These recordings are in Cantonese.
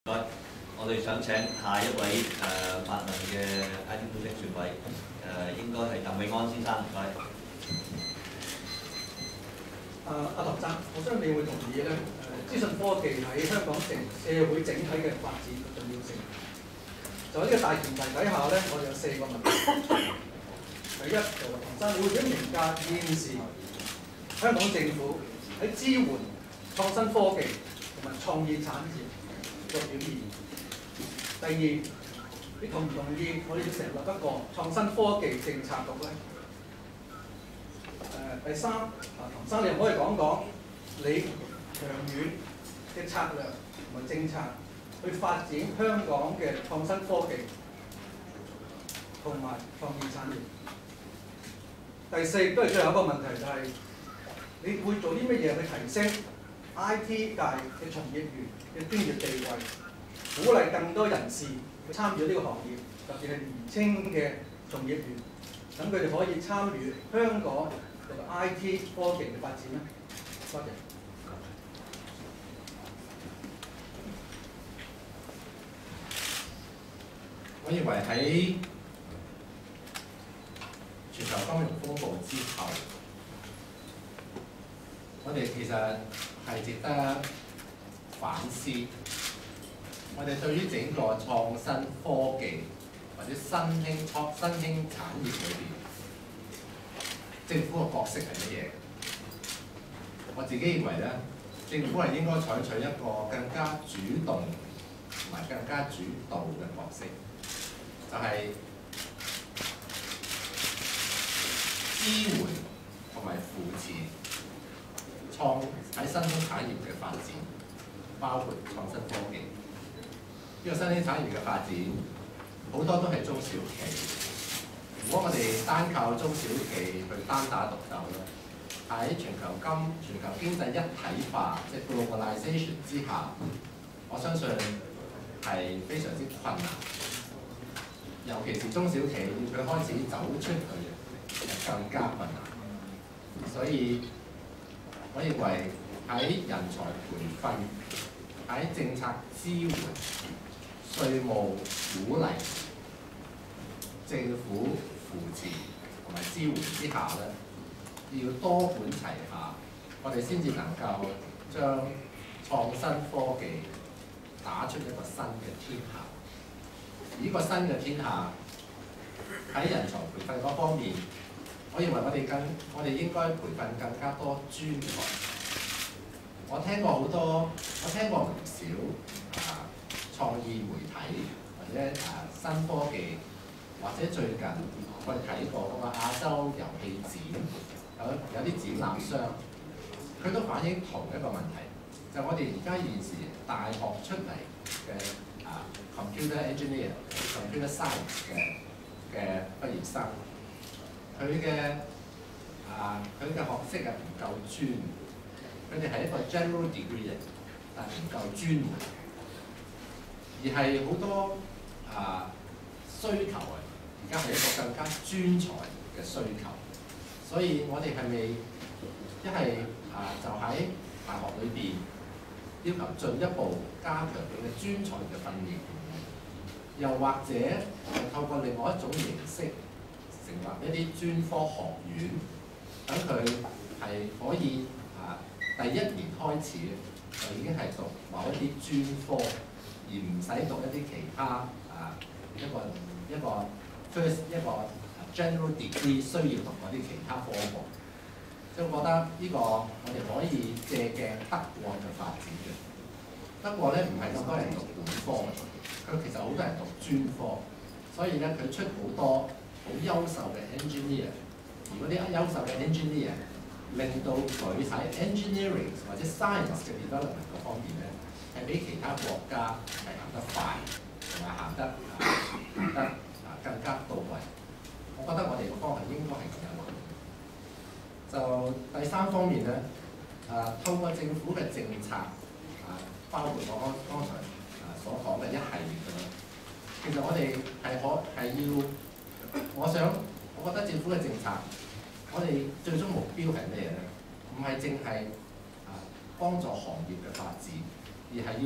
我哋想請下一位發問嘅 IT 組織選委，應該係鄧永安先生，唔該。阿唐生，我相信你會同意咧，資訊科技喺香港社會整體嘅發展嘅重要性。就喺呢個大前提底下咧，我哋有4個問題。第一就係唐生，你會點評價現時香港政府喺支援創新科技同埋創意產業嘅表現？第二，你同唔同意我哋要成立一個創新科技政策局咧？第三，唐生，你可唔可以講講你長遠嘅策略同埋政策去發展香港嘅創新科技同埋創意產業？第四，都係最後一個問題，就係你會做啲乜嘢去提升 IT 界嘅從業員嘅專業地位，鼓勵更多人士去參與呢個行業，特別係年青嘅從業員，等佢哋可以參與香港IT 科技嘅發展咧？多謝。我認為喺全球金融風暴之後，我哋其實係值得反思。我哋對於整個創新科技或者新興產業裏邊，政府嘅角色係乜嘢？我自己認為咧，政府係應該採取一個更加主動同埋更加主導嘅角色，就係支援同埋扶持喺新興產業嘅發展，包括創新科技。呢個新興產業嘅發展好多都係中小企。如果我哋單靠中小企去單打獨鬥咧，喺全球經濟一體化即係 globalization 之下，我相信係非常之困難。尤其是中小企要佢開始走出去，更加困難。所以，我認為喺人才培訓、喺政策支援、稅務鼓勵、政府扶持同埋支援之下咧，要多管齊下，我哋先至能夠將創新科技打出一個新嘅天下。而呢個新嘅天下喺人才培訓嗰方面，我認為我哋應該培訓更加多專才。我聽過唔少創意媒體或者新科技，或者最近我哋睇過嗰個亞洲遊戲展，有啲展覽商，佢都反映同一個問題，就係我哋而家現時大學出嚟嘅computer engineer、computer science 嘅畢業生，佢嘅學識係唔夠專，佢哋係一個 general degree 嘅，但係唔夠專門，而係好多需求啊！而家係一個更加專才嘅需求，所以我哋係咪一係就喺大學裏邊要求進一步加強佢嘅專才嘅訓練，又或者係透過另外一種形式成立一啲專科學院，等佢係可以第一年開始就已經係讀某一啲專科，而唔使讀一啲其他一個 general degree 需要讀嗰啲其他科目。所以我覺得呢個我哋可以借鏡德國嘅發展嘅。德國咧唔係咁多人讀本科，佢其實好多人讀專科，所以咧佢出好多好優秀嘅 engineer， 而嗰啲優秀嘅 engineer 令到佢喺 engineering 或者 science 嘅 development 嗰方面咧，係比其他國家係行得快，同埋行得更加到位。我覺得我哋個方向應該係咁樣。就第三方面咧，透過政府嘅政策，包括我剛才所講嘅一系列嘅，其實我哋我覺得政府嘅政策，我哋最終目標係咩咧？唔係淨係幫助行業嘅發展，而係要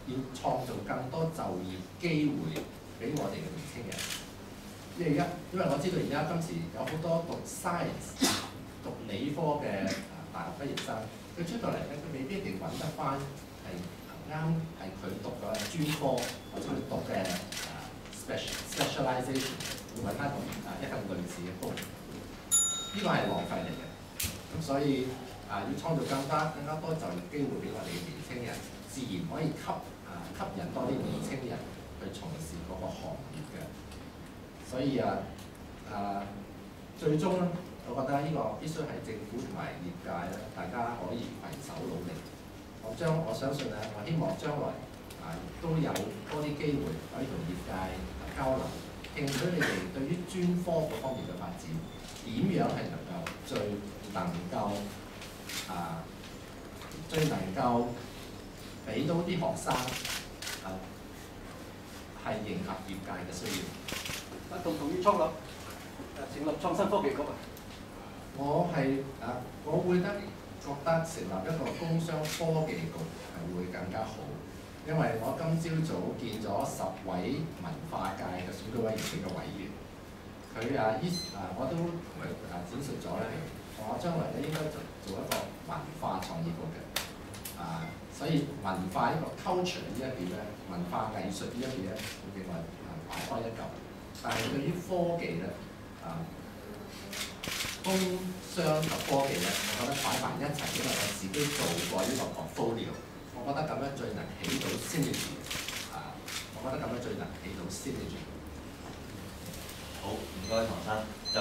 要創造更多就業機會俾我哋嘅年輕人。因為我知道而家今時有好多讀 science、讀理科嘅大學畢業生，佢出到嚟咧，佢未必一定揾得翻係啱係佢讀嘅專科或者佢讀嘅specialization， 會揾翻一份類似嘅工，呢個係浪費嚟嘅。咁所以要創造更加多就業機會俾我哋嘅年輕人，自然可以吸引多啲年輕人去從事嗰個行業嘅。所以最終咧，我覺得呢個必須係政府同埋業界咧，大家可以攜手努力。我相信咧，我希望將來都有多啲機會可以同業界交流，聽取你哋對於專科嗰方面嘅發展，點樣係最能夠俾到啲學生係迎合業界嘅需要。同唔同意成立創新科技局啊？我會覺得成立一個工商科技局係會更加好，因為我今朝早見咗10位文化界嘅選舉委員會嘅委員，我都同佢展述咗咧，我將來咧應該做一個文化創意局嘅，所以文化呢個 culture 呢一點咧，文化藝術呢一點咧，會俾我擺開一嚿，但係對於科技咧，工商及科技咧，我覺得擺埋一齊，因為我自己做過呢個 portfolio， 我覺得咁樣最能起到 synergy， 我覺得咁樣最能起到 synergy。好，唔該，唐生。